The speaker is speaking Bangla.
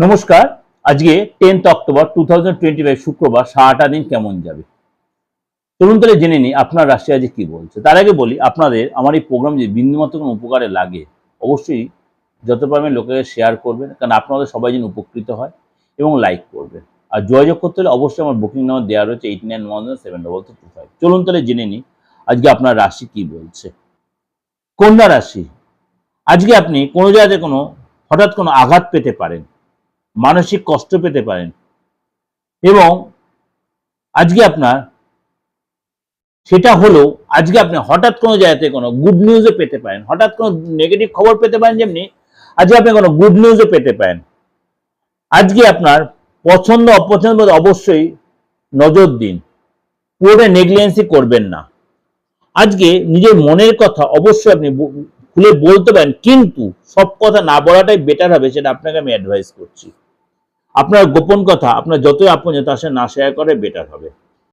নমস্কার। আজকে 10th অক্টোবর 2025 শুক্রবার সারাটা দিন কেমন যাবে চলুন তাহলে জেনে নিই আপনার রাশি আজ কি বলছে। তার আগে বলি আপনাদের আমার এই প্রোগ্রাম যদি বিন্দুমাত্র কোনো উপকারে লাগে অবশ্যই যত পারবেন লোকেদের শেয়ার করবেন, কারণ আপনাদের সবাই যেন উপকৃত হয়, এবং লাইক করবেন। আর যোগাযোগ করতে হলে অবশ্যই আমার বুকিং নাম্বার দেওয়া রয়েছে 89172225। চলুন তাহলে জেনে নিই আজকে আপনার রাশি কি বলছে। কন্যা রাশি, আজকে আপনি কোনো জায়গাতে হঠাৎ কোনো আঘাত পেতে পারেন, মানসিক কষ্ট পেতে পারেন, এবং আজকে আপনার সেটা হলো আজকে আপনি হঠাৎ কোনো জায়গাতে কোনো গুড নিউজও পেতে পারেন, হঠাৎ কোনো নেগেটিভ খবর পেতে পারেন, যেমনি আজকে আপনি কোনো গুড নিউজও পেতে পারেন। আজকে আপনার পছন্দ অপছন্দ অবশ্যই নজর দিন, পুরোটা নেগলিজেন্সি করবেন না। আজকে নিজের মনের কথা অবশ্যই আপনি খুলে বলতে পারেন, কিন্তু সব কথা না বলাটাই বেটার হবে, সেটা আপনাকে আমি অ্যাডভাইস করছি। আপনার গোপন কথা আপনার যতই আপন তার সাথে না শেয়ার করে বেটার হবে।